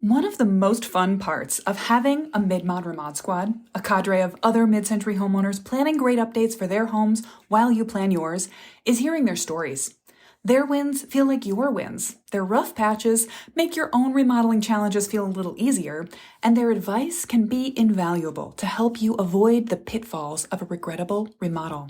One of the most fun parts of having a mid-mod remod squad, a cadre of other mid-century homeowners planning great updates for their homes while you plan yours, is hearing their stories. Their wins feel like your wins. Their rough patches make your own remodeling challenges feel a little easier, and their advice can be invaluable to help you avoid the pitfalls of a regrettable remodel.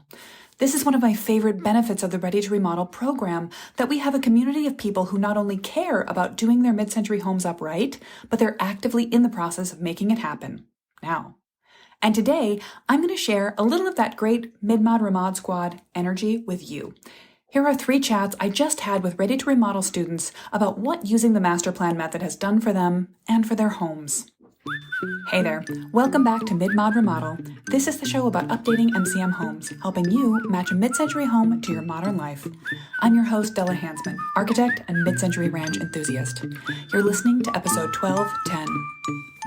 This is one of my favorite benefits of the Ready to Remodel program, that we have a community of people who not only care about doing their mid-century homes up right, but they're actively in the process of making it happen now. And today, I'm going to share a little of that great mid-mod remod squad energy with you. Here are 3 chats I just had with Ready to Remodel students about what using the master plan method has done for them and for their homes. Hey there, welcome back to Mid-Mod Remodel. This is the show about updating MCM homes, helping you match a mid-century home to your modern life. I'm your host, Della Hansman, architect and mid-century ranch enthusiast. You're listening to episode 1210.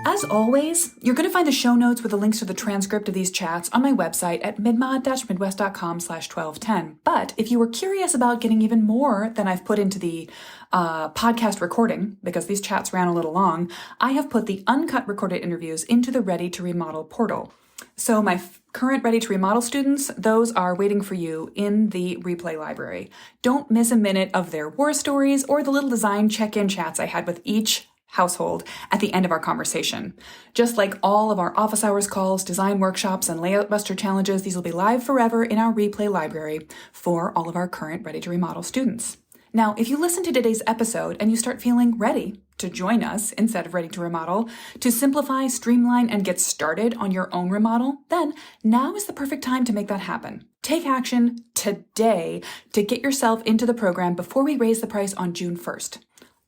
As always, you're going to find the show notes with the links to the transcript of these chats on my website at midmod-midwest.com/1210. But if you were curious about getting even more than I've put into the podcast recording, because these chats ran a little long, I have put the uncut recorded interviews into the Ready to Remodel portal. So my current Ready to Remodel students, those are waiting for you in the replay library. Don't miss a minute of their war stories or the little design check-in chats I had with each household at the end of our conversation. Just like all of our office hours calls, design workshops, and layout buster challenges, these will be live forever in our replay library for all of our current Ready to Remodel students. Now, if you listen to today's episode and you start feeling ready to join us instead of Ready to Remodel, to simplify, streamline, and get started on your own remodel, then now is the perfect time to make that happen. Take action today to get yourself into the program before we raise the price on June 1st.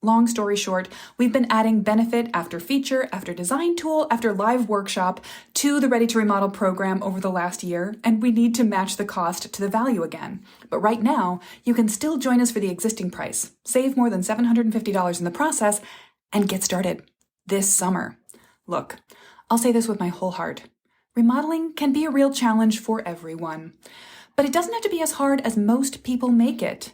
Long story short, we've been adding benefit after feature, after design tool, after live workshop to the Ready to Remodel program over the last year, and we need to match the cost to the value again. But right now, you can still join us for the existing price, save more than $750 in the process, and get started this summer. Look, I'll say this with my whole heart. Remodeling can be a real challenge for everyone, but it doesn't have to be as hard as most people make it.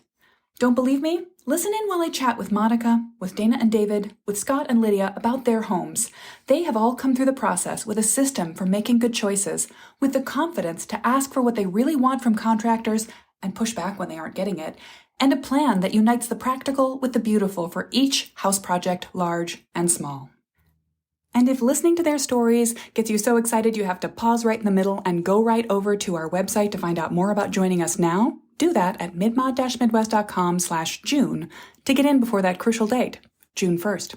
Don't believe me? Listen in while I chat with Monica, with Dana and David, with Scott and Lydia about their homes. They have all come through the process with a system for making good choices, with the confidence to ask for what they really want from contractors and push back when they aren't getting it, and a plan that unites the practical with the beautiful for each house project, large and small. And if listening to their stories gets you so excited you have to pause right in the middle and go right over to our website to find out more about joining us now, do that at midmod-midwest.com/June to get in before that crucial date, June 1st.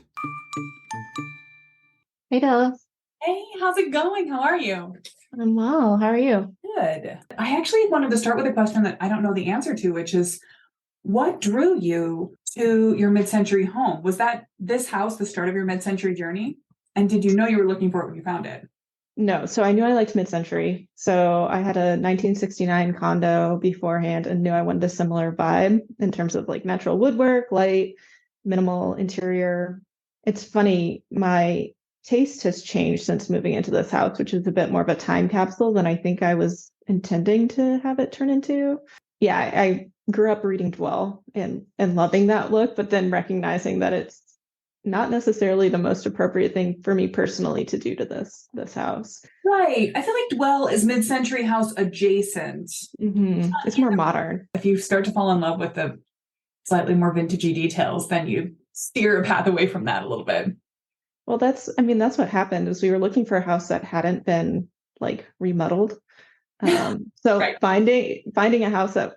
Hey, Della. Hey, how's it going? How are you? I'm well. How are you? Good. I actually wanted to start with a question that I don't know the answer to, which is, what drew you to your mid-century home? Was that this house the start of your mid-century journey? And did you know you were looking for it when you found it? No, so I knew I liked mid-century. So I had a 1969 condo beforehand and knew I wanted a similar vibe in terms of like natural woodwork, light, minimal interior. It's funny, my taste has changed since moving into this house, which is a bit more of a time capsule than I think I was intending to have it turn into. Yeah, I grew up reading Dwell and loving that look, but then recognizing that it's not necessarily the most appropriate thing for me personally to do to this house. Right. I feel like Dwell is mid-century house adjacent. It's more modern. If you start to fall in love with the slightly more vintagey details, then you steer a path away from that a little bit. Well, that's what happened is we were looking for a house that hadn't been like remodeled. So Right. finding a house that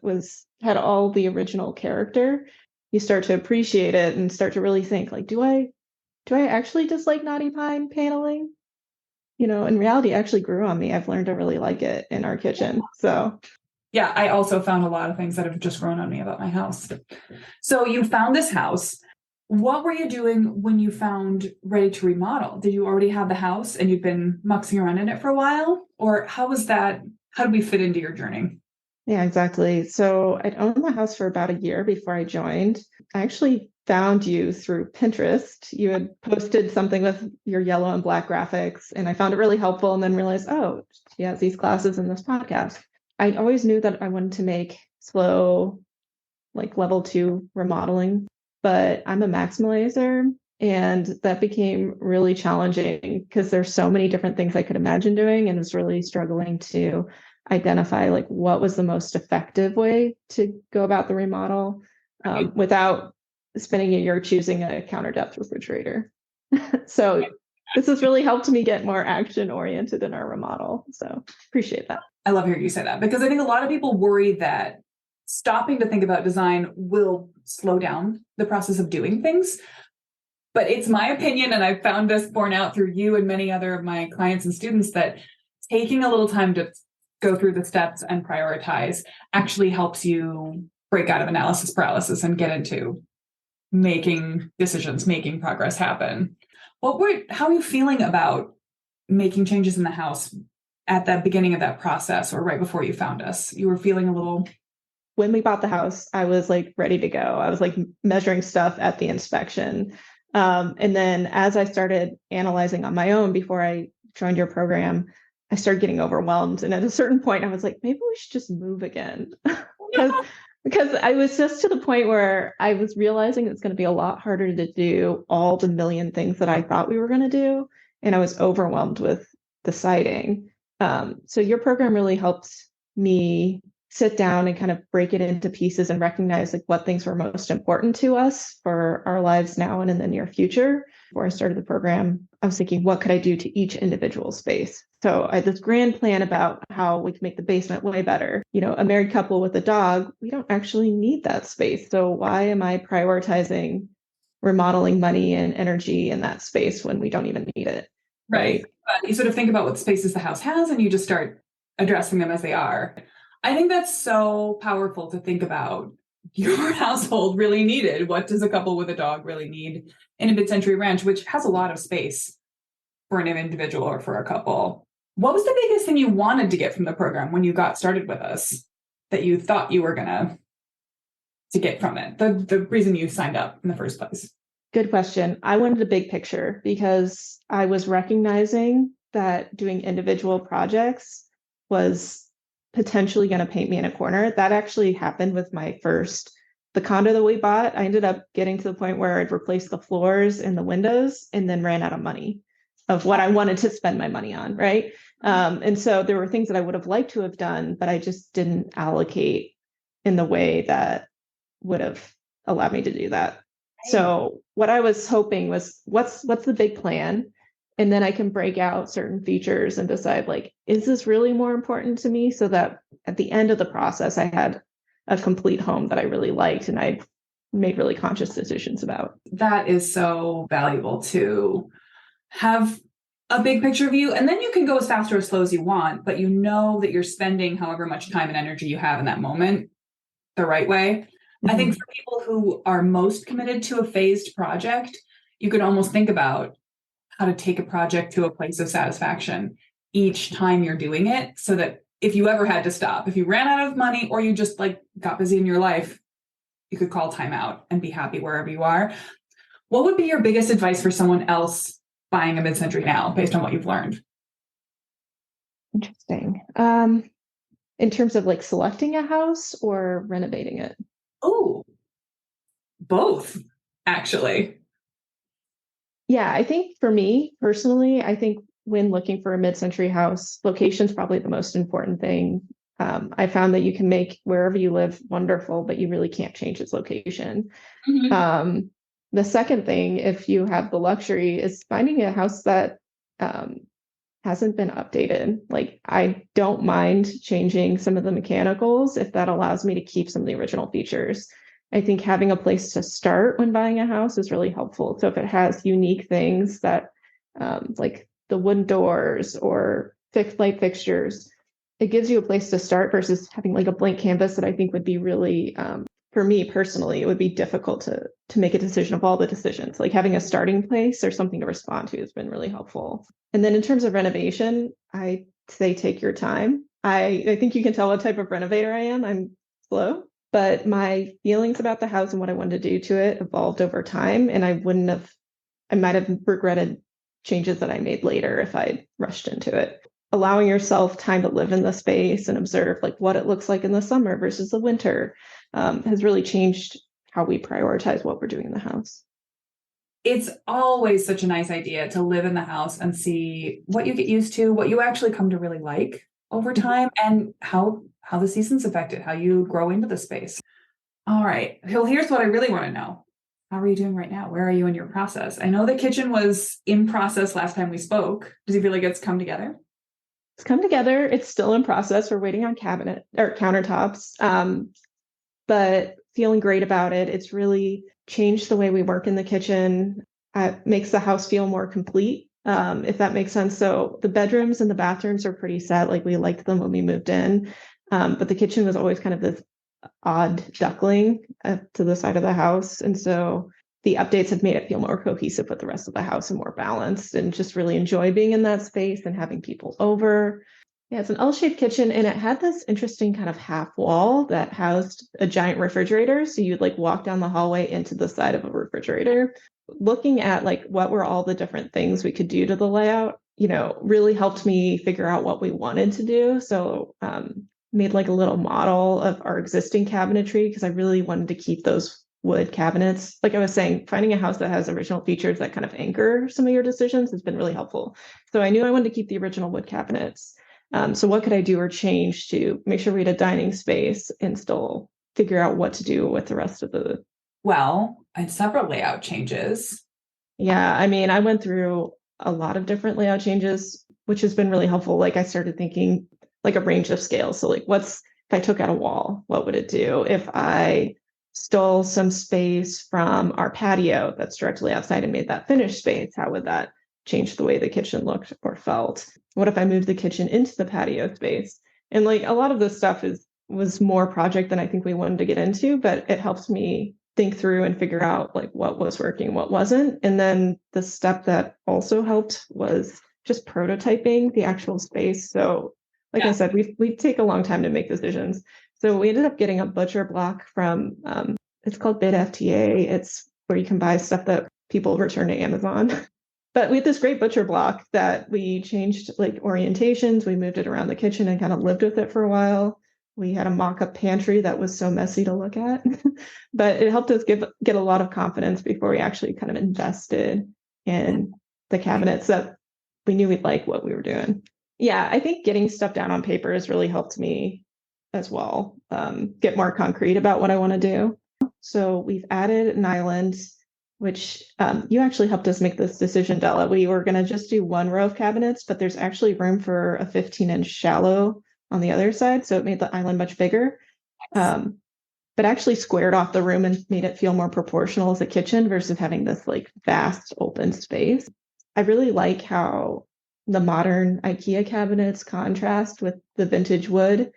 had all the original character, you start to appreciate it and start to really think like, do I actually dislike knotty pine paneling? In reality, it actually grew on me. I've learned to really like it in our kitchen. So yeah, I also found a lot of things that have just grown on me about my house. So you found this house. What were you doing when you found Ready to Remodel? Did you already have the house and you've been muxing around in it for a while? Or how was that? How did we fit into your journey? yeah, exactly. So I'd owned the house for about a year before I joined. I actually found you through Pinterest. You had posted something with your yellow and black graphics, and I found it really helpful and then realized, oh, she has these classes in this podcast. I always knew that I wanted to make slow, like level 2 remodeling, but I'm a maximalizer. And that became really challenging because there's so many different things I could imagine doing, and was really struggling to identify like what was the most effective way to go about the remodel without spending a year choosing a counter depth refrigerator. So this has really helped me get more action oriented in our remodel. So appreciate that. I love hearing you say that, because I think a lot of people worry that stopping to think about design will slow down the process of doing things. But it's my opinion, and I've found this borne out through you and many other of my clients and students, that taking a little time to go through the steps and prioritize actually helps you break out of analysis paralysis and get into making decisions, making progress happen. How are you feeling about making changes in the house at the beginning of that process, or right before you found us? You were feeling a little... When we bought the house, I was like ready to go. I was like measuring stuff at the inspection. And then as I started analyzing on my own before I joined your program, I started getting overwhelmed. And at a certain point, I was like, maybe we should just move again. because I was just to the point where I was realizing it's going to be a lot harder to do all the million things that I thought we were going to do. And I was overwhelmed with deciding. So your program really helped me sit down and kind of break it into pieces and recognize like what things were most important to us for our lives now and in the near future. Before I started the program, I was thinking, what could I do to each individual space? So I had this grand plan about how we could make the basement way better. You know, a married couple with a dog, we don't actually need that space. So why am I prioritizing remodeling money and energy in that space when we don't even need it? Right. You sort of think about what spaces the house has and you just start addressing them as they are. I think that's so powerful to think about. Your household really needed. What does a couple with a dog really need in a mid-century ranch, which has a lot of space for an individual or for a couple? What was the biggest thing you wanted to get from the program when you got started with us that you thought you were gonna to get from it? The reason you signed up in the first place? Good question. I wanted a big picture because I was recognizing that doing individual projects was potentially going to paint me in a corner. That actually happened with the condo that we bought. I ended up getting to the point where I'd replaced the floors and the windows and then ran out of money of what I wanted to spend my money on, right? And so there were things that I would have liked to have done, but I just didn't allocate in the way that would have allowed me to do that. So what I was hoping was what's the big plan? And then I can break out certain features and decide like, is this really more important to me? So that at the end of the process, I had a complete home that I really liked and I made really conscious decisions about. That is so valuable to have a big picture view, and then you can go as fast or as slow as you want, but you know that you're spending however much time and energy you have in that moment the right way. I think for people who are most committed to a phased project, you could almost think about how to take a project to a place of satisfaction each time you're doing it, so that if you ever had to stop, if you ran out of money or you just like got busy in your life, you could call time out and be happy wherever you are. What would be your biggest advice for someone else buying a mid-century now based on what you've learned? Interesting. In terms of like selecting a house or renovating it? Oh, both, actually. Yeah, I think for me personally, I think when looking for a mid-century house, location is probably the most important thing. I found that you can make wherever you live wonderful, but you really can't change its location. The second thing, if you have the luxury, is finding a house that hasn't been updated. Like, I don't mind changing some of the mechanicals if that allows me to keep some of the original features. I think having a place to start when buying a house is really helpful. So if it has unique things that, like the wooden doors or fixed light fixtures, it gives you a place to start versus having like a blank canvas that I think would be really, for me personally, it would be difficult to make a decision of all the decisions. Like having a starting place or something to respond to has been really helpful. And then in terms of renovation, I say take your time. I think you can tell what type of renovator I am. I'm slow, but my feelings about the house and what I wanted to do to it evolved over time. And I might have regretted changes that I made later if I'd rushed into it. Allowing yourself time to live in the space and observe like what it looks like in the summer versus the winter has really changed how we prioritize what we're doing in the house. It's always such a nice idea to live in the house and see what you get used to, what you actually come to really like over time, and how the seasons affect it, how you grow into the space. All right. Well, here's what I really want to know. How are you doing right now? Where are you in your process? I know the kitchen was in process last time we spoke. Does you feel like it's come together? It's come together. It's still in process. We're waiting on cabinet or countertops, but feeling great about it. It's really changed the way we work in the kitchen. It makes the house feel more complete, if that makes sense. So the bedrooms and the bathrooms are pretty set. Like we liked them when we moved in, but the kitchen was always kind of this odd duckling to the side of the house. And so the updates have made it feel more cohesive with the rest of the house and more balanced, and just really enjoy being in that space and having people over. Yeah, it's an L-shaped kitchen, and it had this interesting kind of half wall that housed a giant refrigerator. So you'd like walk down the hallway into the side of a refrigerator. Looking at like what were all the different things we could do to the layout, really helped me figure out what we wanted to do. So made like a little model of our existing cabinetry because I really wanted to keep those wood cabinets. Like I was saying, finding a house that has original features that kind of anchor some of your decisions has been really helpful. So I knew I wanted to keep the original wood cabinets. So what could I do or change to make sure we had a dining space and still figure out what to do with the rest of the... Well, and several layout changes. Yeah, I mean, I went through a lot of different layout changes, which has been really helpful. Like I started thinking like a range of scales. So like if I took out a wall, what would it do? If I stole some space from our patio that's directly outside and made that finished space, how would that change the way the kitchen looked or felt? What if I moved the kitchen into the patio space? And like a lot of this stuff was more project than I think we wanted to get into, but it helps me think through and figure out like what was working, what wasn't. And then the step that also helped was just prototyping the actual space. So like I said, we take a long time to make decisions. So we ended up getting a butcher block from it's called Bid FTA. It's where you can buy stuff that people return to Amazon. But we had this great butcher block that we changed like orientations. We moved it around the kitchen and kind of lived with it for a while. We had a mock-up pantry that was so messy to look at, but it helped us get a lot of confidence before we actually kind of invested in the cabinets that we knew we'd like what we were doing. Yeah, I think getting stuff down on paper has really helped me as well, get more concrete about what I want to do. So we've added an island, which you actually helped us make this decision, Della. We were going to just do one row of cabinets, but there's actually room for a 15-inch shallow on the other side. So it made the island much bigger, but actually squared off the room and made it feel more proportional as a kitchen versus having this like vast open space. I really like how the modern IKEA cabinets contrast with the vintage wood.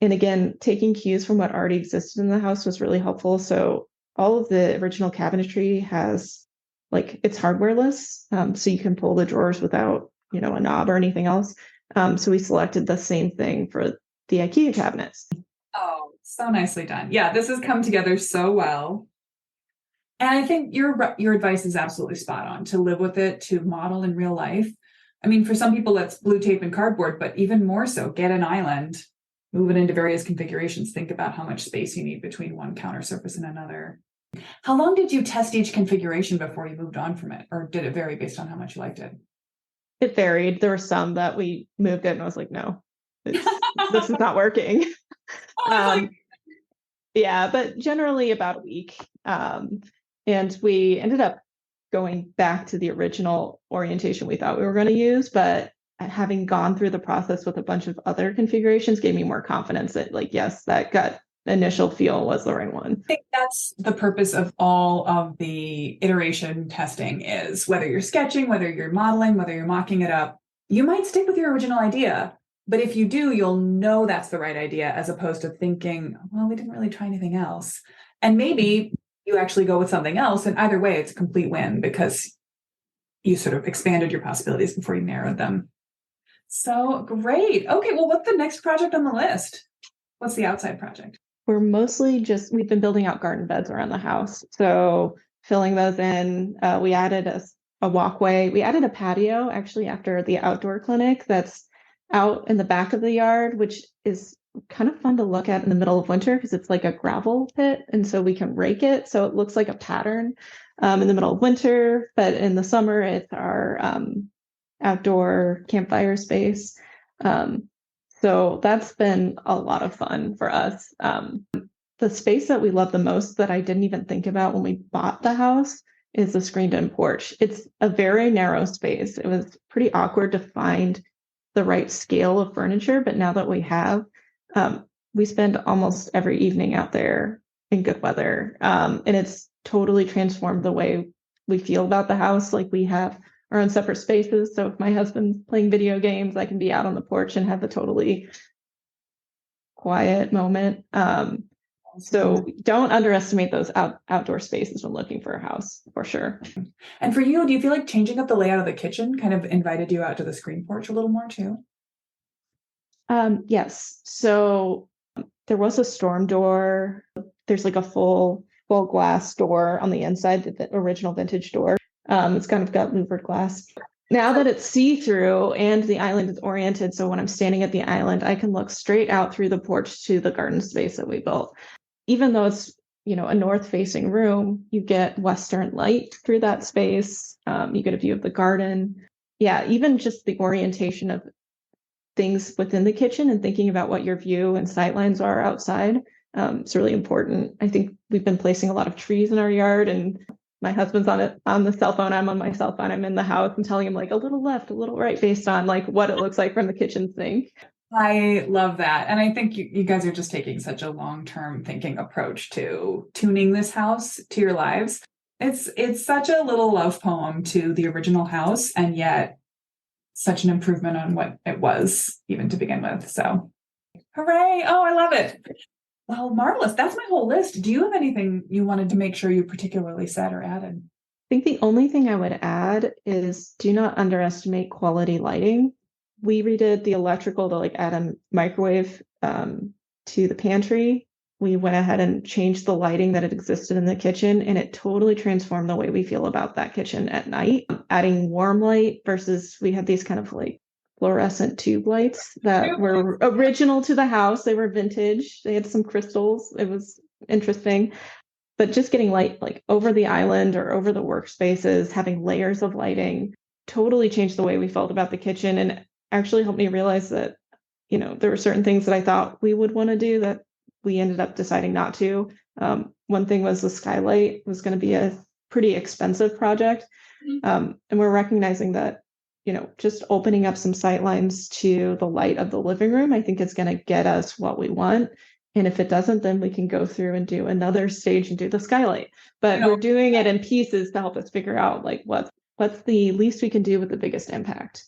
And again, taking cues from what already existed in the house was really helpful. So all of the original cabinetry has like it's hardwareless. So you can pull the drawers without, a knob or anything else. So we selected the same thing for the IKEA cabinets. Oh, so nicely done. Yeah, this has come together so well. And I think your advice is absolutely spot on to live with it, to model in real life. I mean, for some people, that's blue tape and cardboard, but even more so, get an island, move it into various configurations. Think about how much space you need between one counter surface and another. How long did you test each configuration before you moved on from it? Or did it vary based on how much you liked it? It varied. There were some that we moved it and I was like, no, this is not working. Yeah, but generally about a week. And we ended up going back to the original orientation we thought we were going to use, but having gone through the process with a bunch of other configurations gave me more confidence that like, yes, that gut initial feel was the right one. I think that's the purpose of all of the iteration testing is whether you're sketching, whether you're modeling, whether you're mocking it up, you might stick with your original idea. But if you do, you'll know that's the right idea as opposed to thinking, well, we didn't really try anything else. And maybe you actually go with something else. And either way, it's a complete win because you sort of expanded your possibilities before you narrowed them. So great. Okay, well, what's the next project on the list? What's the outside project? We're mostly we've been building out garden beds around the house. So filling those in, we added a walkway. We added a patio actually after the outdoor clinic that's out in the back of the yard, which is kind of fun to look at in the middle of winter because it's like a gravel pit. And so we can rake it. So it looks like a pattern. in the middle of winter, but in the summer, it's our outdoor campfire space. So that's been a lot of fun for us. The space that we love the most that I didn't even think about when we bought the house is the screened-in porch. It's a very narrow space. It was pretty awkward to find the right scale of furniture, but now that we have, we spend almost every evening out there in good weather. And it's totally transformed the way we feel about the house. Like we have our own separate spaces. So if my husband's playing video games, I can be out on the porch and have a totally quiet moment. So don't underestimate those outdoor spaces when looking for a house, for sure. And for you, do you feel like changing up the layout of the kitchen kind of invited you out to the screen porch a little more too? Yes. So there was a storm door. There's like a full glass door on the inside, the original vintage door. It's kind of got louvered glass. Now that it's see-through and the island is oriented, so when I'm standing at the island, I can look straight out through the porch to the garden space that we built. Even though it's, a north-facing room, you get western light through that space. You get a view of the garden. Yeah, even just the orientation of things within the kitchen and thinking about what your view and sight lines are outside. It's really important. I think we've been placing a lot of trees in our yard, and my husband's on the cell phone. I'm on my cell phone. I'm in the house and telling him like a little left, a little right, based on like what it looks like from the kitchen sink. I love that. And I think you guys are just taking such a long-term thinking approach to tuning this house to your lives. It's such a little love poem to the original house, and yet such an improvement on what it was even to begin with. So hooray. Oh, I love it. Well, marvelous. That's my whole list. Do you have anything you wanted to make sure you particularly said or added? I think the only thing I would add is do not underestimate quality lighting. We redid the electrical to like add a microwave to the pantry. We went ahead and changed the lighting that had existed in the kitchen, and it totally transformed the way we feel about that kitchen at night. Adding warm light versus we had these kind of like fluorescent tube lights that were original to the house. They were vintage. They had some crystals. It was interesting. But just getting light like over the island or over the workspaces, having layers of lighting totally changed the way we felt about the kitchen, and actually helped me realize that, there were certain things that I thought we would want to do that we ended up deciding not to. One thing was the skylight was going to be a pretty expensive project. And we're recognizing that, just opening up some sight lines to the light of the living room, I think is going to get us what we want. And if it doesn't, then we can go through and do another stage and do the skylight. But we're doing it in pieces to help us figure out like what's the least we can do with the biggest impact.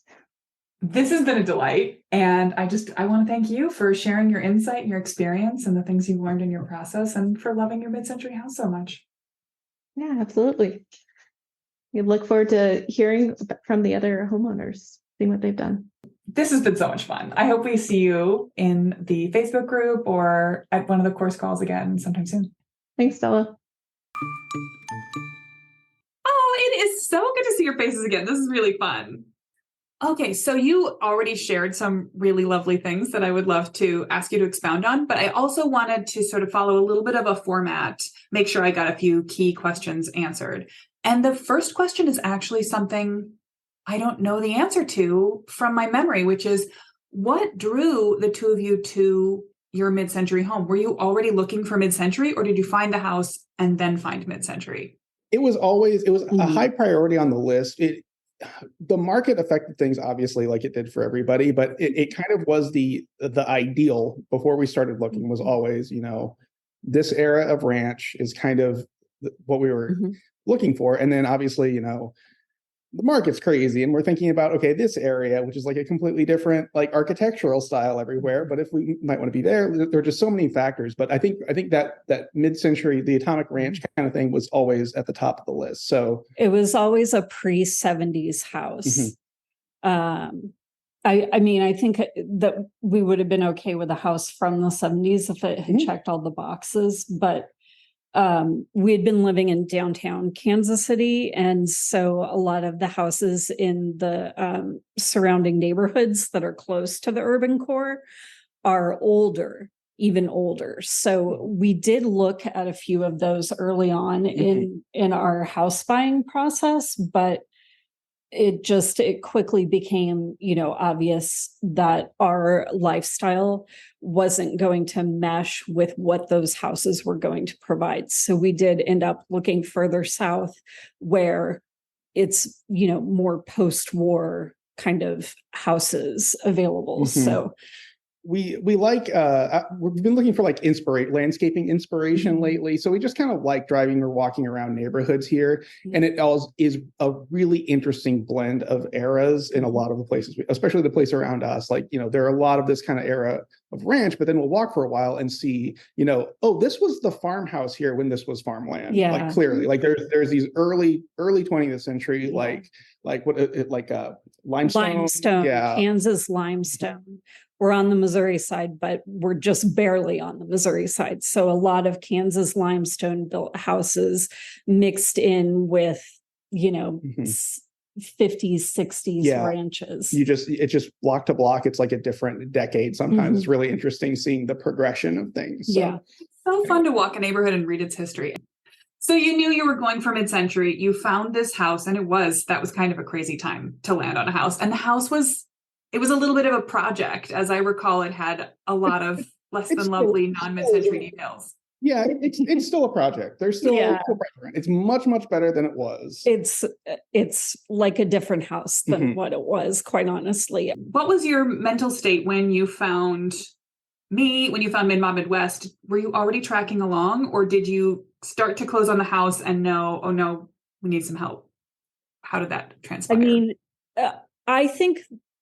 This has been a delight. And I want to thank you for sharing your insight and your experience and the things you've learned in your process, and for loving your mid-century house so much. Yeah, absolutely. We look forward to hearing from the other homeowners, seeing what they've done. This has been so much fun. I hope we see you in the Facebook group or at one of the course calls again sometime soon. Thanks, Stella. Oh, it is so good to see your faces again. This is really fun. Okay, so you already shared some really lovely things that I would love to ask you to expound on, but I also wanted to sort of follow a little bit of a format, make sure I got a few key questions answered. And the first question is actually something I don't know the answer to from my memory, which is what drew the two of you to your mid-century home? Were you already looking for mid-century, or did you find the house and then find mid-century? It was a high priority on the list. The market affected things obviously like it did for everybody, but it kind of was the ideal before we started looking was always, this era of ranch is kind of what we were looking for. And then obviously, the market's crazy and we're thinking about, okay, this area, which is like a completely different like architectural style everywhere. But if we might want to be there are just so many factors. But I think that mid-century, the Atomic Ranch kind of thing was always at the top of the list. So it was always a pre-70s house. I mean, I think that we would have been okay with a house from the 70s if it had checked all the boxes, but we had been living in downtown Kansas City, and so a lot of the houses in the surrounding neighborhoods that are close to the urban core are older. even older. So we did look at a few of those early on in our house buying process, but it quickly became, obvious that our lifestyle wasn't going to mesh with what those houses were going to provide. So we did end up looking further south where it's, more post-war kind of houses available. So we like we've been looking for like landscaping inspiration lately, so we just kind of like driving or walking around neighborhoods here, and it all is a really interesting blend of eras in a lot of the places, especially the place around us. Like, there are a lot of this kind of era of ranch, but then we'll walk for a while and see, oh, this was the farmhouse here when this was farmland. Like, clearly, like there's these early 20th century limestone, Kansas limestone. We're on the Missouri side, but we're just barely on the Missouri side. So a lot of Kansas limestone built houses mixed in with, 50s, 60s ranches. It's just block to block. It's like a different decade. Sometimes it's really interesting seeing the progression of things. So, it's so fun to walk a neighborhood and read its history. So you knew you were going for mid-century. You found this house, and that was kind of a crazy time to land on a house. And the house it was a little bit of a project. As I recall, it had a lot of less than lovely non-mid-century details. Yeah, it's still a project. There's still it's much, much better than it was. It's like a different house than what it was, quite honestly. What was your mental state when you found Mid-Mod Midwest? Were you already tracking along, or did you start to close on the house and know, oh no, we need some help? How did that transpire? I mean,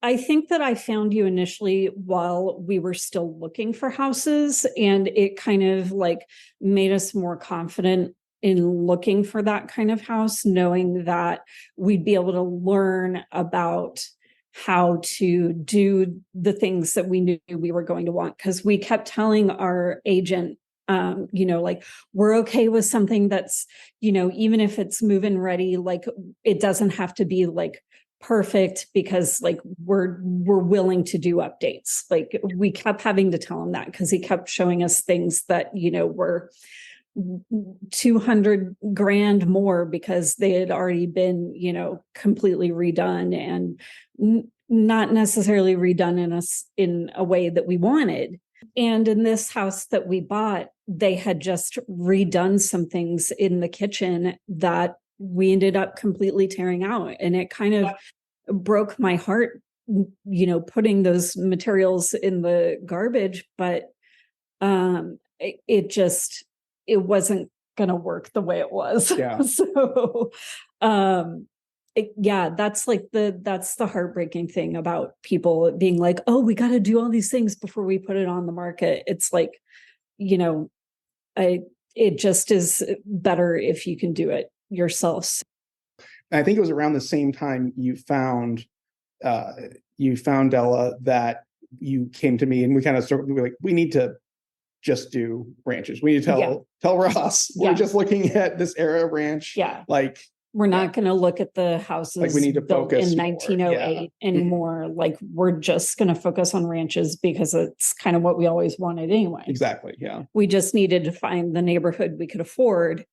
I think that I found you initially while we were still looking for houses, and it kind of like made us more confident in looking for that kind of house, knowing that we'd be able to learn about how to do the things that we knew we were going to want. Because we kept telling our agent, like, we're okay with something that's, even if it's move-in ready, like it doesn't have to be like perfect, because like we're willing to do updates. Like we kept having to tell him that because he kept showing us things that, were $200,000 more because they had already been, completely redone and not necessarily redone in a way that we wanted. And in this house that we bought, they had just redone some things in the kitchen that we ended up completely tearing out. And it kind of broke my heart, putting those materials in the garbage, but it wasn't going to work the way it was. Yeah. So, that's the heartbreaking thing about people being like, oh, we got to do all these things before we put it on the market. It's like, it just is better if you can do it yourself. I think it was around the same time you found Della that you came to me, and we kind of started. We were like, we need to just do ranches. We need to tell Ross we're just looking at this era ranch. Yeah, like we're not going to look at the houses like we need to built focus in 1908 anymore. Like we're just going to focus on ranches because it's kind of what we always wanted anyway. Exactly. Yeah. We just needed to find the neighborhood we could afford.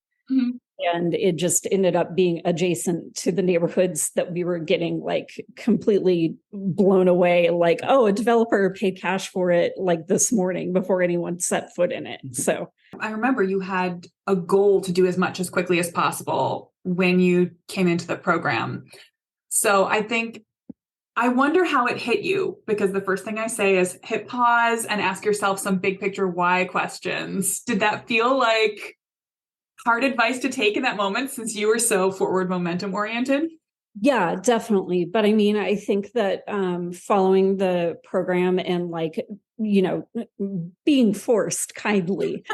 And it just ended up being adjacent to the neighborhoods that we were getting like completely blown away. Like, oh, a developer paid cash for it like this morning before anyone set foot in it. So I remember you had a goal to do as much as quickly as possible when you came into the program. So I wonder how it hit you, because the first thing I say is hit pause and ask yourself some big picture why questions. Did that feel like hard advice to take in that moment, since you were so forward momentum oriented? Yeah, definitely. But I mean, I think that following the program and like, being forced kindly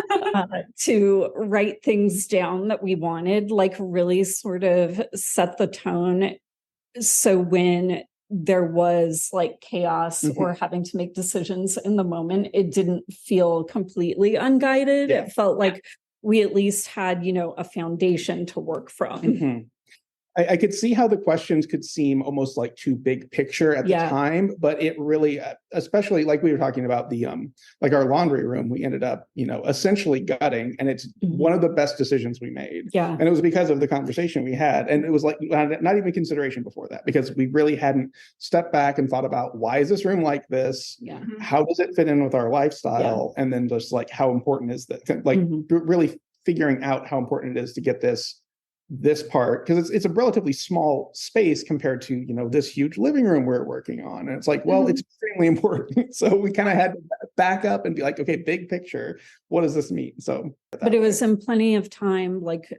to write things down that we wanted, like really sort of set the tone. So when there was like chaos or having to make decisions in the moment, it didn't feel completely unguided. It felt like we at least had, a foundation to work from. I could see how the questions could seem almost like too big picture at the time, but it really, especially like we were talking about the like our laundry room, we ended up, essentially gutting, and it's one of the best decisions we made. Yeah. And it was because of the conversation we had, and it was like not even consideration before that, because we really hadn't stepped back and thought about, why is this room like this? Yeah. How does it fit in with our lifestyle? And then just like, how important is that? Like really figuring out how important it is to get this part, because it's a relatively small space compared to this huge living room we're working on, and it's like, well, it's extremely important. So we kind of had to back up and be like, okay, big picture, what does this mean? So but it was in plenty of time, like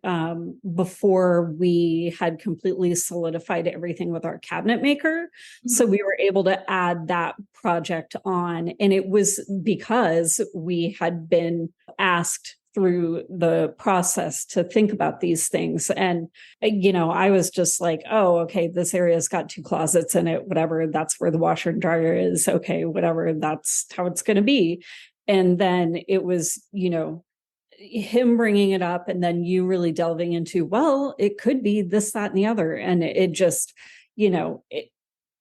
before we had completely solidified everything with our cabinet maker. So we were able to add that project on, and it was because we had been asked through the process to think about these things. And, I was just like, oh, okay, this area's got 2 closets in it, whatever, that's where the washer and dryer is. Okay, whatever, that's how it's going to be. And then it was, him bringing it up, and then you really delving into, well, it could be this, that, and the other. And it just,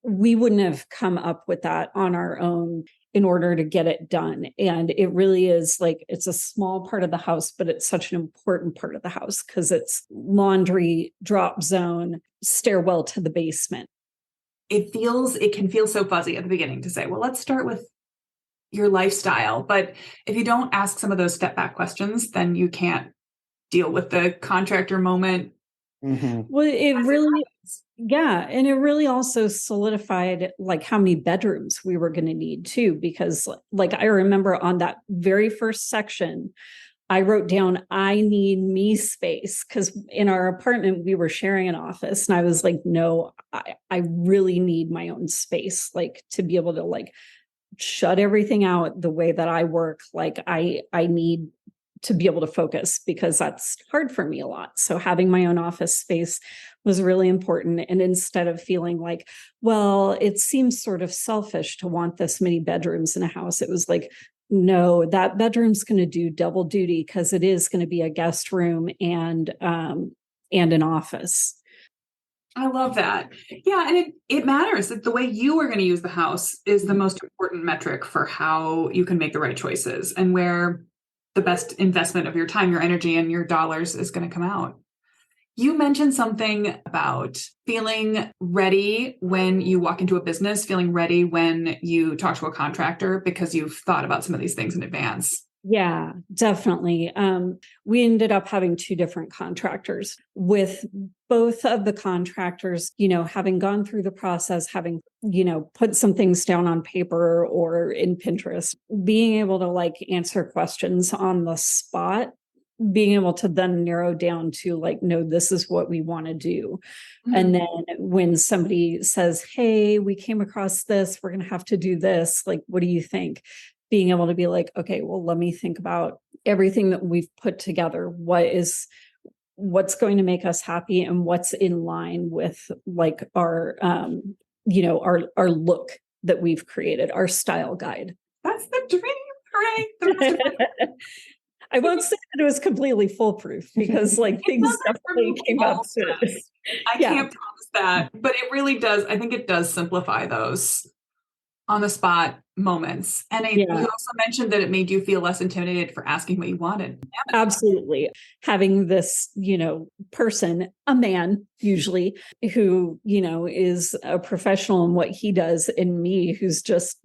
we wouldn't have come up with that on our own in order to get it done. And it really is like, it's a small part of the house, but it's such an important part of the house, because it's laundry, drop zone, stairwell to the basement. It can feel so fuzzy at the beginning to say, well, let's start with your lifestyle. But if you don't ask some of those step back questions, then you can't deal with the contractor moment. Well, it really, and it really also solidified like how many bedrooms we were going to need too, because like I remember on that very first section, I wrote down, I need me space, because in our apartment, we were sharing an office, and I was like, no, I really need my own space, like to be able to like shut everything out the way that I work. Like I need to be able to focus, because that's hard for me a lot. So having my own office space was really important. And instead of feeling like, well, it seems sort of selfish to want this many bedrooms in a house, it was like, no, that bedroom's going to do double duty, because it is going to be a guest room and an office. I love that. Yeah. And it matters that the way you are going to use the house is the most important metric for how you can make the right choices, and where the best investment of your time, your energy, and your dollars is going to come out. You mentioned something about feeling ready when you walk into a business, feeling ready when you talk to a contractor, because you've thought about some of these things in advance. Yeah, definitely. We ended up having 2 different contractors. With both of the contractors, having gone through the process, having, put some things down on paper or in Pinterest, being able to like answer questions on the spot, being able to then narrow down to like, no, this is what we want to do. And then when somebody says, hey, we came across this, we're going to have to do this, like, what do you think? Being able to be like, okay, well, let me think about everything that we've put together. What's going to make us happy, and what's in line with like our look that we've created, our style guide. That's the dream. Hooray. I won't say that it was completely foolproof, because like things definitely came up. I can't promise that, but it really does. I think it does simplify those on the spot moments. And you also mentioned that it made you feel less intimidated for asking what you wanted. Absolutely. Having this, person, a man usually, who, is a professional in what he does, and me, who's just,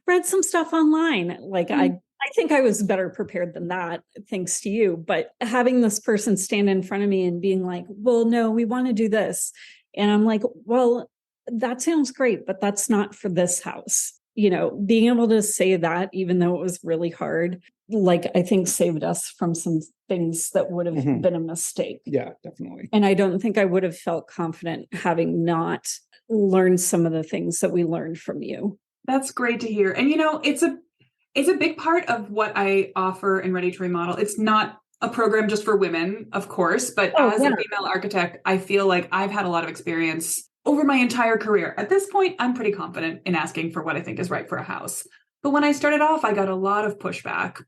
read some stuff online. Like I think I was better prepared than that, thanks to you. But having this person stand in front of me and being like, well, no, we want to do this. And I'm like, well, that sounds great, but that's not for this house. Being able to say that, even though it was really hard, like I think saved us from some things that would have been a mistake. Yeah, definitely. And I don't think I would have felt confident having not learned some of the things that we learned from you. That's great to hear. And it's a big part of what I offer in Ready to Remodel. It's not a program just for women, of course, but as a female architect, I feel like I've had a lot of experience over my entire career. At this point, I'm pretty confident in asking for what I think is right for a house. But when I started off, I got a lot of pushback.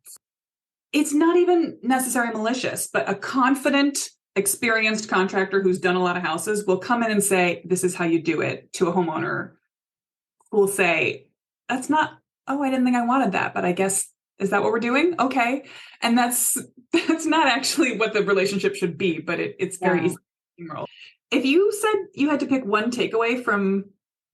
It's not even necessarily malicious, but a confident experienced contractor who's done a lot of houses will come in and say, this is how you do it, to a homeowner who will say, that's not, oh, I didn't think I wanted that, but I guess, is that what we're doing? Okay. And that's not actually what the relationship should be, but it's very easy to steamroll. If you said you had to pick one takeaway from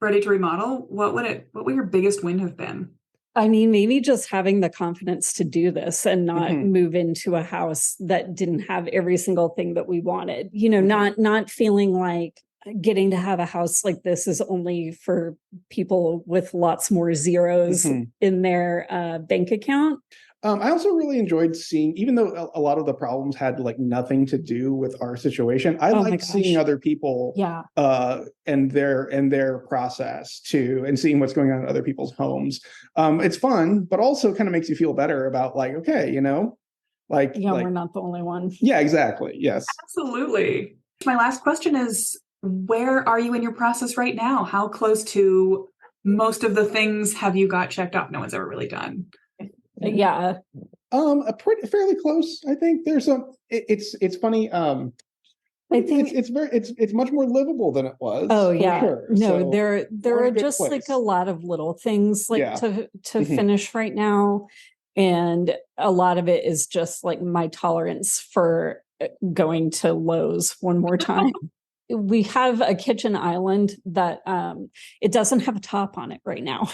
Ready to Remodel, what would your biggest win have been? I mean, maybe just having the confidence to do this and not move into a house that didn't have every single thing that we wanted, not feeling like getting to have a house like this is only for people with lots more zeros in their bank account. I also really enjoyed seeing, even though a lot of the problems had like nothing to do with our situation, I liked seeing other people and their process too, and seeing what's going on in other people's homes. It's fun, but also kind of makes you feel better about like, okay, we're not the only one. Yeah, exactly. Yes. Absolutely. My last question is, where are you in your process right now? How close to most of the things have you got checked off? No one's ever really done. Yeah. Fairly close. I think there's it's funny. I think it's much more livable than it was. Oh yeah. Sure. No, So there are just like a lot of little things to finish right now. And a lot of it is just like my tolerance for going to Lowe's one more time. We have a kitchen island that it doesn't have a top on it right now.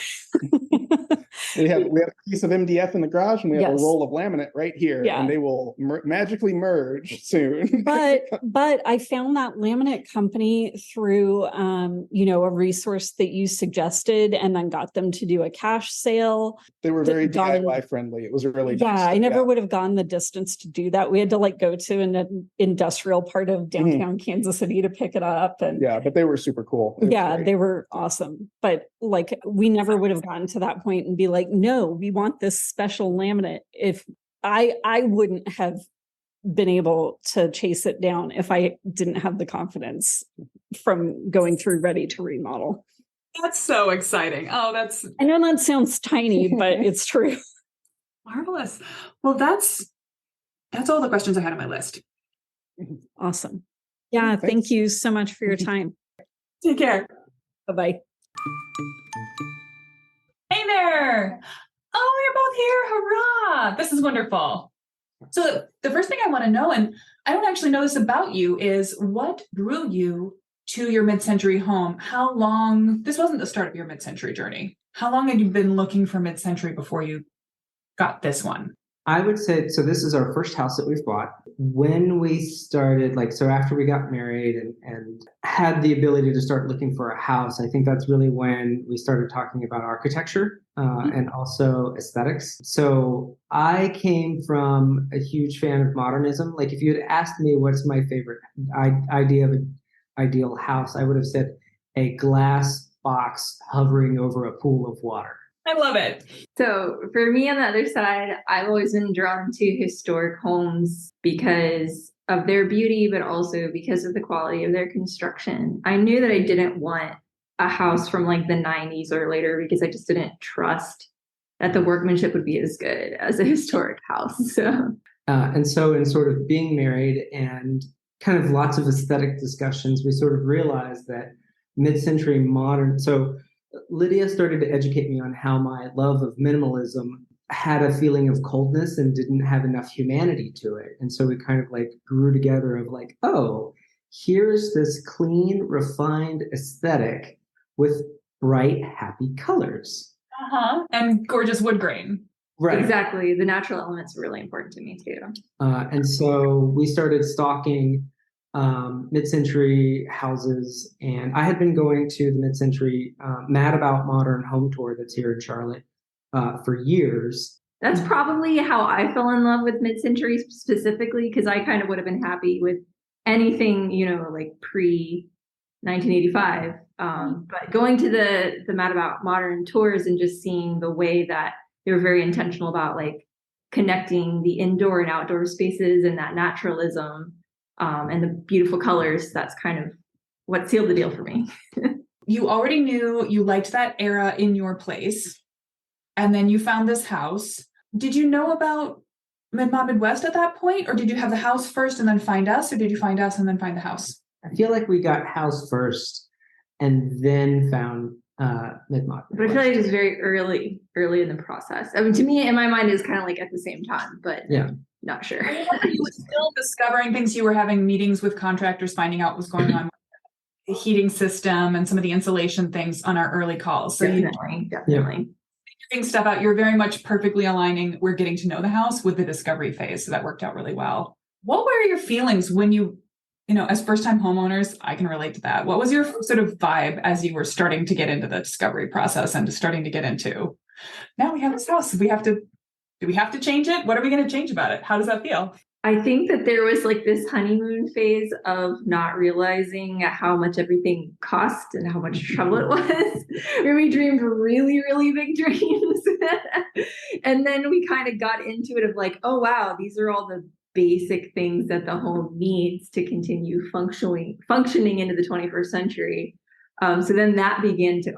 we have a piece of MDF in the garage, and we have a roll of laminate right here, and they will magically merge soon. but I found that laminate company through a resource that you suggested, and then got them to do a cash sale. They were very DIY friendly. It was really nice. I never would have gone the distance to do that. We had to go to an industrial part of downtown Kansas City to pick it up, and but they were super cool. They were awesome. But we never would have gotten to that point and be like, no, we want this special laminate. If I wouldn't have been able to chase it down if I didn't have the confidence from going through Ready to Remodel. That's so exciting. I know that sounds tiny, but it's true. Marvelous. Well, that's all the questions I had on my list. Awesome. Yeah, thank you so much for your time. Take care. Bye-bye. Hey there. Oh, you're both here. Hurrah. This is wonderful. So the first thing I want to know, and I don't actually know this about you, is what drew you to your mid-century home? How long, this wasn't the start of your mid-century journey. How long had you been looking for mid-century before you got this one? I would say, so this is our first house that we've bought. When we started, after we got married and had the ability to start looking for a house, I think that's really when we started talking about architecture and also aesthetics. So I came from a huge fan of modernism. Like if you had asked me what's my favorite idea of an ideal house, I would have said a glass box hovering over a pool of water. I love it. So for me on the other side, I've always been drawn to historic homes because of their beauty, but also because of the quality of their construction. I knew that I didn't want a house from the 90s or later because I just didn't trust that the workmanship would be as good as a historic house. And so in sort of being married and kind of lots of aesthetic discussions, we sort of realized that mid-century modern, so Lydia started to educate me on how my love of minimalism had a feeling of coldness and didn't have enough humanity to it. And so we kind of grew together of oh, here's this clean, refined aesthetic with bright, happy colors. And gorgeous wood grain. Right. Exactly. The natural elements are really important to me too. And so we started stalking mid-century houses, and I had been going to the mid-century Mad About Modern home tour that's here in Charlotte for years. That's probably how I fell in love with mid-century specifically, because I kind of would have been happy with anything, pre 1985. But going to the Mad About Modern tours and just seeing the way that they were very intentional about connecting the indoor and outdoor spaces and that naturalism. And the beautiful colors, that's kind of what sealed the deal for me. You already knew you liked that era in your place, and then you found this house. Did you know about Midwest at that point, or did you have the house first and then find us, or did you find us and then find the house? I feel like we got house first and then found Mid-Mod. But I feel like it was very early in the process. I mean, to me, in my mind, it was kind of like at the same time, but yeah, not sure. You were still discovering things. You were having meetings with contractors, finding out what's going on with the heating system and some of the insulation things on our early calls. So Definitely. figuring stuff out. You're very much perfectly aligning. We're getting to know the house with the discovery phase. So that worked out really well. What were your feelings when you as first-time homeowners? I can relate to that. What was your sort of vibe as you were starting to get into the discovery process and starting to get into, now we have this house. Do we have to change it? What are we going to change about it? How does that feel? I think that there was like this honeymoon phase of not realizing how much everything cost and how much trouble it was. Where we dreamed really, really big dreams. And then we kind of got into it of like, oh, wow, these are all the basic things that the home needs to continue functioning into the 21st century. So then that began to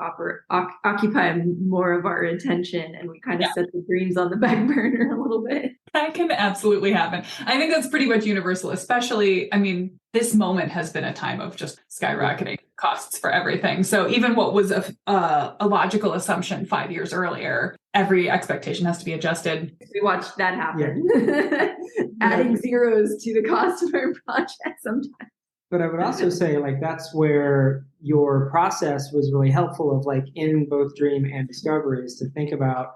occupy more of our attention, and we kind of set the dreams on the back burner a little bit. That can absolutely happen. I think that's pretty much universal, especially, I mean, this moment has been a time of just skyrocketing costs for everything. So even what was a logical assumption 5 years earlier, every expectation has to be adjusted. We watched that happen. Yeah. Adding zeros to the cost of our project sometimes. But I would also say, like, that's where your process was really helpful of, like, in both dream and discovery, is to think about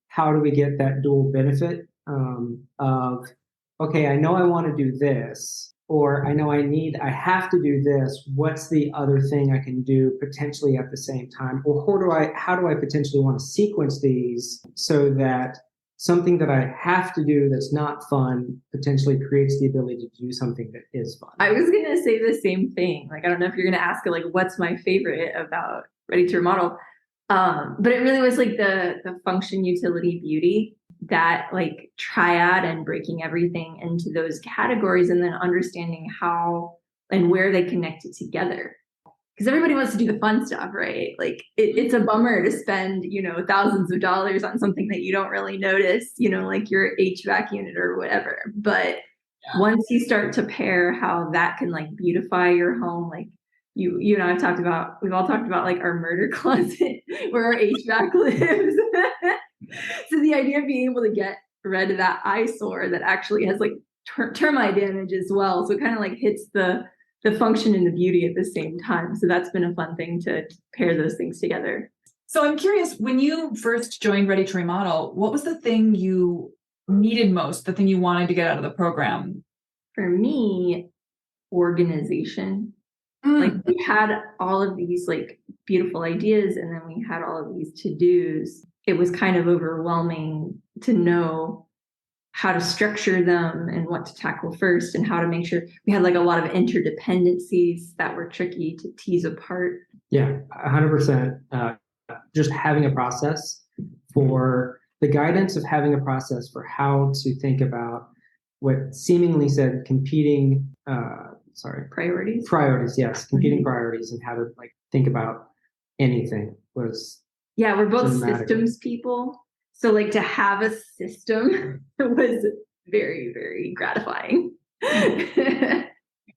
how do we get that dual benefit of, okay, I know I want to do this, or I know I have to do this. What's the other thing I can do potentially at the same time? Or how do I potentially want to sequence these so that something that I have to do that's not fun potentially creates the ability to do something that is fun. I was going to say the same thing. Like, I don't know if you're going to ask, like, what's my favorite about Ready to Remodel? But it really was like the function, utility, beauty, that like triad, and breaking everything into those categories and then understanding how and where they connected together. Because everybody wants to do the fun stuff, right? Like it's a bummer to spend, thousands of dollars on something that you don't really notice, like your HVAC unit or whatever. But once you start to pair how that can like beautify your home, like you and we've all talked about like our murder closet where our HVAC lives. So the idea of being able to get rid of that eyesore that actually has like termite damage as well. So it kind of like hits the function and the beauty at the same time. So that's been a fun thing to pair those things together. So I'm curious, when you first joined Ready to Remodel, what was the thing you needed most, the thing you wanted to get out of the program? For me, organization. Like we had all of these like beautiful ideas, and then we had all of these to-dos. It was kind of overwhelming to know how to structure them and what to tackle first, and how to make sure we had like a lot of interdependencies that were tricky to tease apart. Yeah, 100%. Just having a process for the guidance of having a process for how to think about what seemingly said competing, priorities. Yes. Competing priorities, and how to like think about anything was. Yeah. We're both systems people. So like to have a system was very, very gratifying.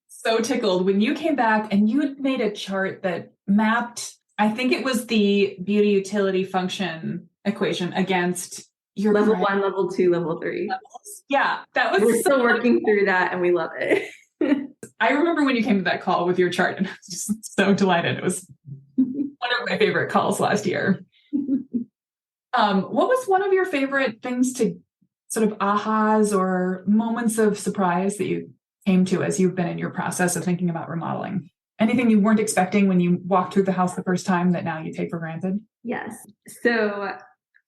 So tickled when you came back and you had made a chart that mapped, I think it was the beauty, utility, function equation against your level 1, level 2, level 3 levels. Yeah, that was. We're still working through that, and we love it. I remember when you came to that call with your chart, and I was just so delighted. It was one of my favorite calls last year. What was one of your favorite things to sort of ahas or moments of surprise that you came to as you've been in your process of thinking about remodeling? Anything you weren't expecting when you walked through the house the first time that now you take for granted? Yes. So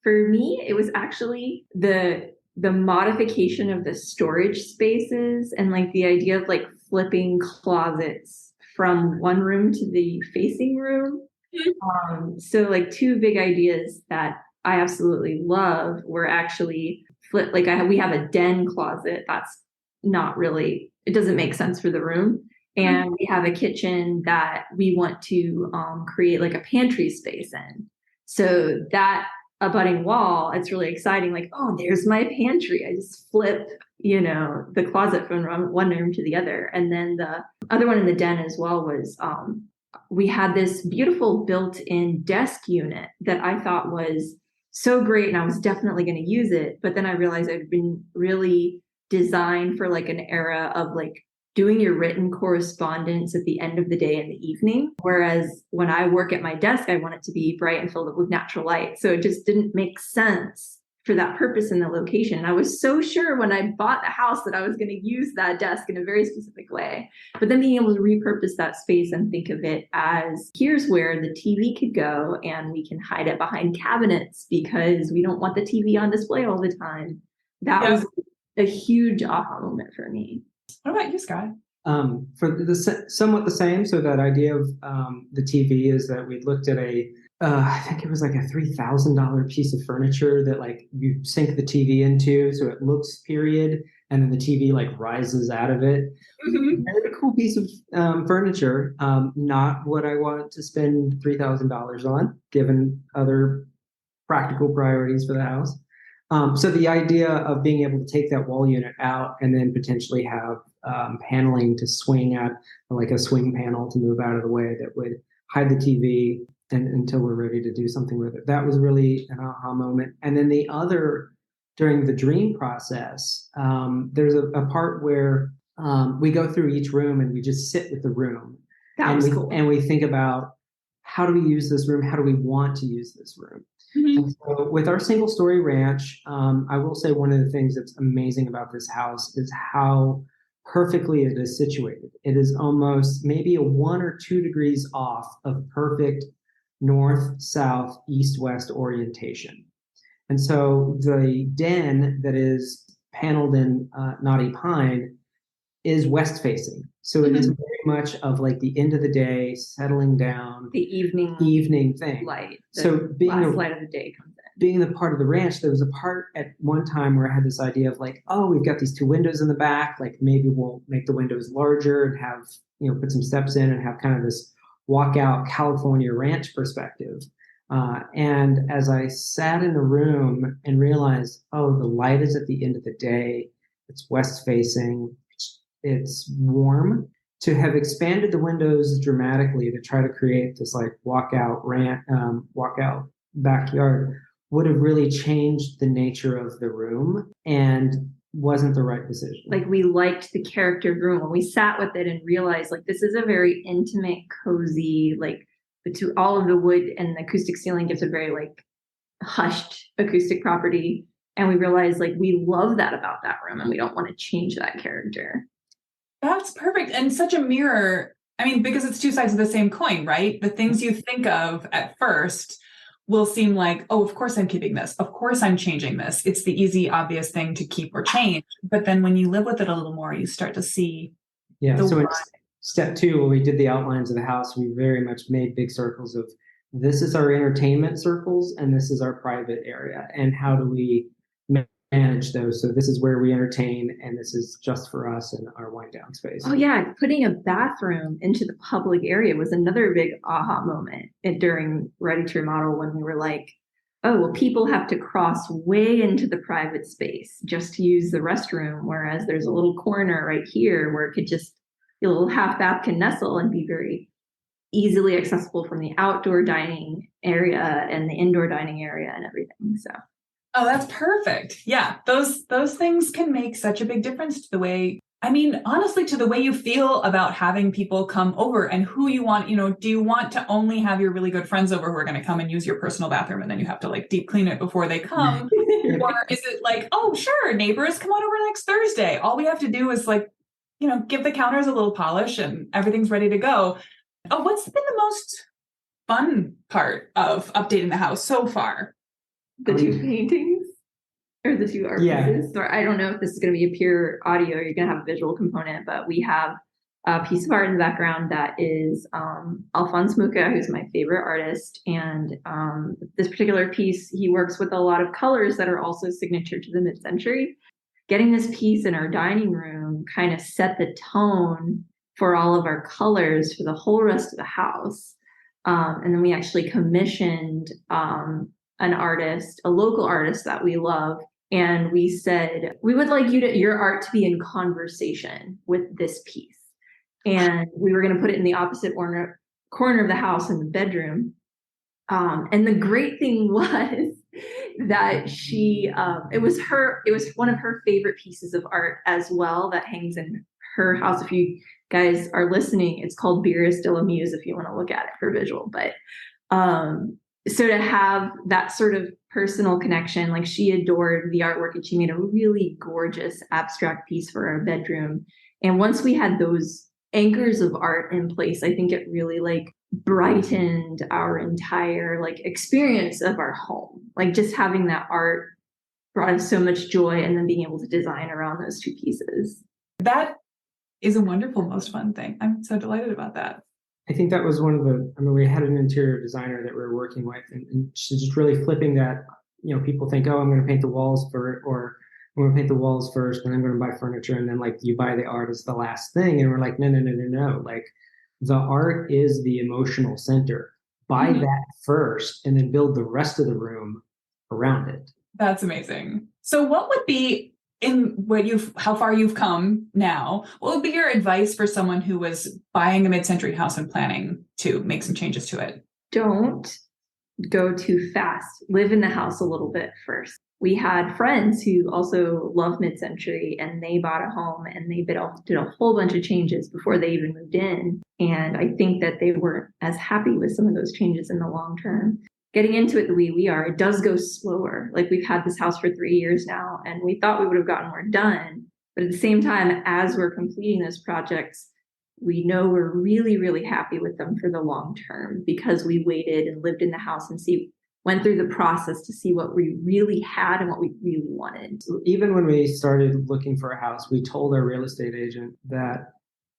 for me, it was actually the modification of the storage spaces, and like the idea of like flipping closets from one room to the facing room. So like two big ideas that I absolutely love were actually flip. Like we have a den closet that's not really, it doesn't make sense for the room. And we have a kitchen that we want to create like a pantry space in. So that abutting wall, it's really exciting. Like, oh, there's my pantry. I just flip, the closet from one room to the other. And then the other one in the den as well was we had this beautiful built-in desk unit that I thought was so great, and I was definitely going to use it. But then I realized it had been really designed for like an era of like doing your written correspondence at the end of the day in the evening. Whereas when I work at my desk, I want it to be bright and filled up with natural light. So it just didn't make sense for that purpose in the location. And I was so sure when I bought the house that I was going to use that desk in a very specific way. But then being able to repurpose that space and think of it as here's where the TV could go, and we can hide it behind cabinets because we don't want the TV on display all the time. That was a huge aha moment for me. What about you, Scott? For somewhat the same. So that idea of the TV is that we looked at I think it was like a $3,000 piece of furniture that like you sink the TV into, so it looks period, and then the TV like rises out of it. Mm-hmm. Very cool piece of furniture. Not what I want to spend $3,000 on, given other practical priorities for the house. So the idea of being able to take that wall unit out and then potentially have paneling to swing at, like a swing panel to move out of the way that would hide the TV until we're ready to do something with it. That was really an aha moment. And then the other, during the dream process, there's a part where we go through each room and we just sit with the room. That was cool. And we think about, how do we use this room? How do we want to use this room? Mm-hmm. And so with our single story ranch, I will say one of the things that's amazing about this house is how perfectly it is situated. It is almost maybe a 1 or 2 degrees off of perfect north, south, east, west orientation. And so the den that is paneled in knotty pine is west facing. So it is very much of like the end of the day, settling down, the evening thing. Light. So being last light of the day comes in. Being the part of the ranch, there was a part at one time where I had this idea of like, oh, we've got these 2 windows in the back, like maybe we'll make the windows larger and have, put some steps in and have kind of this walkout California ranch perspective. And as I sat in the room and realized, oh, the light is at the end of the day, it's west facing, it's warm, to have expanded the windows dramatically to try to create this like walkout backyard would have really changed the nature of the room and wasn't the right decision. Like, we liked the character room when we sat with it and realized like this is a very intimate, cozy, like all of the wood and the acoustic ceiling gives a very like hushed acoustic property. And we realized like we love that about that room and we don't want to change that character. That's perfect. And such a mirror. I mean, because it's 2 sides of the same coin, right? The things you think of at first will seem like, oh, of course I'm keeping this. Of course I'm changing this. It's the easy, obvious thing to keep or change. But then when you live with it a little more, you start to see. Yeah. So in step 2, when we did the outlines of the house, we very much made big circles of this is our entertainment circles and this is our private area. And how do we manage those? So this is where we entertain and this is just for us and our wind down space. Oh yeah, putting a bathroom into the public area was another big aha moment during Ready to Remodel, when we were like, oh, well, people have to cross way into the private space just to use the restroom, whereas there's a little corner right here where it could just, a little half bath can nestle and be very easily accessible from the outdoor dining area and the indoor dining area and everything. So Oh, that's perfect. Yeah, those things can make such a big difference to the way, I mean, honestly, to the way you feel about having people come over and who you want. Do you want to only have your really good friends over who are going to come and use your personal bathroom and then you have to like deep clean it before they come? Or is it like, oh, sure, neighbors, come on over next Thursday. All we have to do is like, give the counters a little polish and everything's ready to go. Oh, what's been the most fun part of updating the house so far? The 2 paintings or the 2 art pieces. Or I don't know if this is going to be a pure audio, you're going to have a visual component, but we have a piece of art in the background that is Alphonse Mucha, who's my favorite artist. And this particular piece, he works with a lot of colors that are also signature to the mid-century. Getting this piece in our dining room kind of set the tone for all of our colors for the whole rest of the house. And then we actually commissioned an artist, a local artist that we love. And we said, we would like your art to be in conversation with this piece. And we were going to put it in the opposite corner of the house in the bedroom. And the great thing was that it was one of her favorite pieces of art as well that hangs in her house. If you guys are listening, it's called Beer is Still a Muse if you want to look at it for visual. But so to have that sort of personal connection, like she adored the artwork and she made a really gorgeous abstract piece for our bedroom. And once we had those anchors of art in place, I think it really like brightened our entire like experience of our home. Like just having that art brought us so much joy, and then being able to design around those two pieces. That is a wonderful, most fun thing. I'm so delighted about that. I think that was one of the, I mean, we had an interior designer that we were working with, and she's just really flipping that, people think, oh, I'm going to paint the walls or I'm going to paint the walls first, and I'm going to buy furniture. And then like you buy the art as the last thing. And we're like, no. Like the art is the emotional center. Buy that first and then build the rest of the room around it. That's amazing. So what would be how far you've come now, what would be your advice for someone who was buying a mid-century house and planning to make some changes to it? Don't go too fast. Live in the house a little bit first. We had friends who also love mid-century, and they bought a home and they did a whole bunch of changes before they even moved in. And I think that they weren't as happy with some of those changes in the long term. Getting into it the way we are, it does go slower. Like we've had this house for 3 years now, and we thought we would have gotten more done. But at the same time, as we're completing those projects, we know we're really, really happy with them for the long term because we waited and lived in the house and went through the process to see what we really had and what we really wanted. So even when we started looking for a house, we told our real estate agent that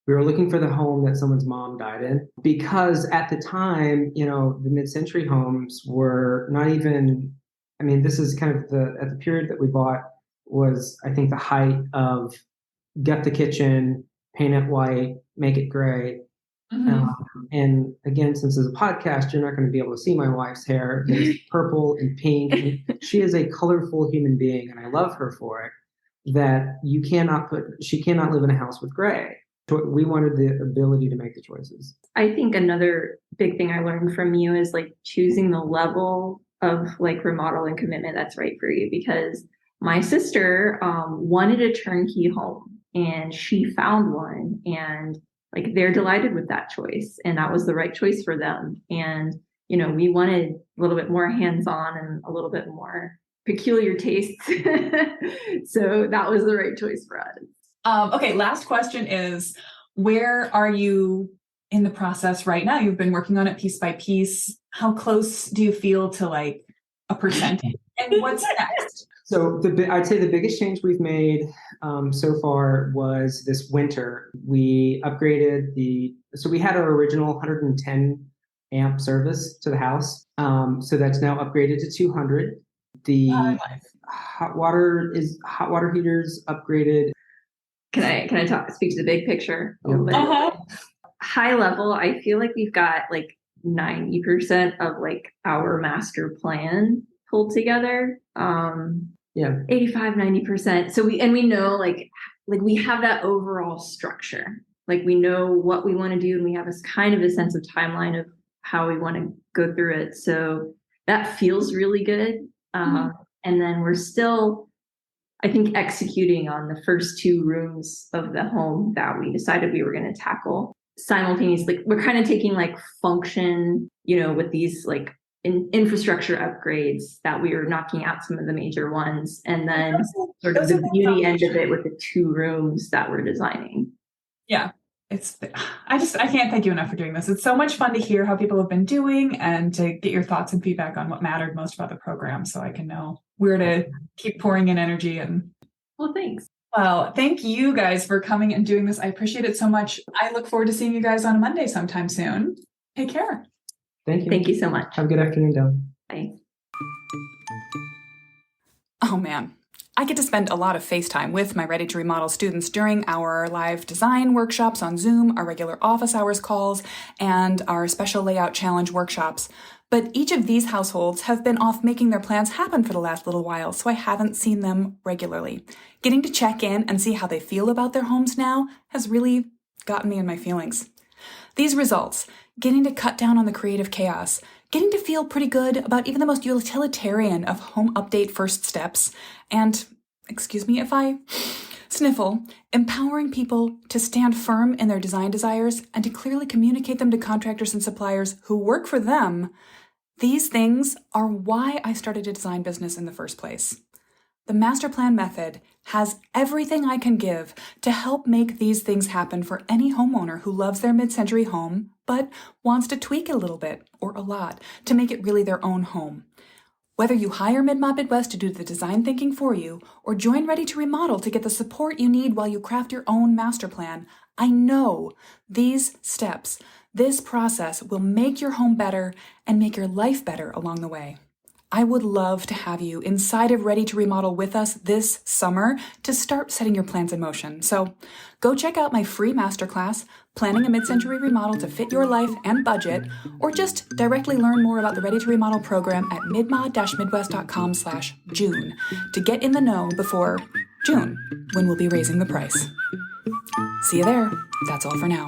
we were looking for the home that someone's mom died in, because at the time, the mid-century homes were not even, I mean, this is kind of at the period that we bought was, I think, the height of gut the kitchen, paint it white, make it gray. And again, since it's a podcast, you're not going to be able to see my wife's hair. It's purple and pink. And she is a colorful human being, and I love her for it, that she cannot live in a house with gray. We wanted the ability to make the choices. I think another big thing I learned from you is like choosing the level of like remodel and commitment that's right for you, because my sister wanted a turnkey home and she found one, and like they're delighted with that choice, and that was the right choice for them. And we wanted a little bit more hands-on and a little bit more peculiar tastes. So that was the right choice for us. Okay, last question is, where are you in the process right now? You've been working on it piece by piece. How close do you feel to like a percentage? And what's next? So I'd say the biggest change we've made so far was this winter. We upgraded so we had our original 110 amp service to the house. So that's now upgraded to 200. The hot water heaters upgraded. Can I speak to the big picture a little bit? High level, I feel like we've got like 90% of like our master plan pulled together. 85, 90%. So we know like we have that overall structure. Like we know what we want to do, and we have a kind of a sense of timeline of how we want to go through it. So that feels really good. And then we're still, I think, executing on the first 2 rooms of the home that we decided we were going to tackle simultaneously. We're kind of taking like function, with these like infrastructure upgrades that we were knocking out some of the major ones, and then sort of the beauty end of it with the 2 rooms that we're designing. Yeah. I can't thank you enough for doing this. It's so much fun to hear how people have been doing and to get your thoughts and feedback on what mattered most about the program, so I can know where to keep pouring in energy. And well, thanks. Well, thank you guys for coming and doing this. I appreciate it so much. I look forward to seeing you guys on a Monday sometime soon. Take care. Thank you. Thank you so much. Have a good afternoon, Dylan. Bye. Oh man, I get to spend a lot of FaceTime with my Ready to Remodel students during our live design workshops on Zoom, our regular office hours calls, and our special layout challenge workshops. But each of these households have been off making their plans happen for the last little while, so I haven't seen them regularly. Getting to check in and see how they feel about their homes now has really gotten me in my feelings. These results, getting to cut down on the creative chaos, getting to feel pretty good about even the most utilitarian of home update first steps, and, excuse me if I sniffle, empowering people to stand firm in their design desires and to clearly communicate them to contractors and suppliers who work for them. These things are why I started a design business in the first place. The master plan method has everything I can give to help make these things happen for any homeowner who loves their mid-century home, but wants to tweak it a little bit, or a lot, to make it really their own home. Whether you hire Mid-Mod Midwest to do the design thinking for you, or join Ready to Remodel to get the support you need while you craft your own master plan, I know these steps, this process will make your home better and make your life better along the way. I would love to have you inside of Ready to Remodel with us this summer to start setting your plans in motion. So go check out my free masterclass, Planning a Mid-Century Remodel to Fit Your Life and Budget, or just directly learn more about the Ready to Remodel program at midmod-midwest.com/June to get in the know before June, when we'll be raising the price. See you there. That's all for now.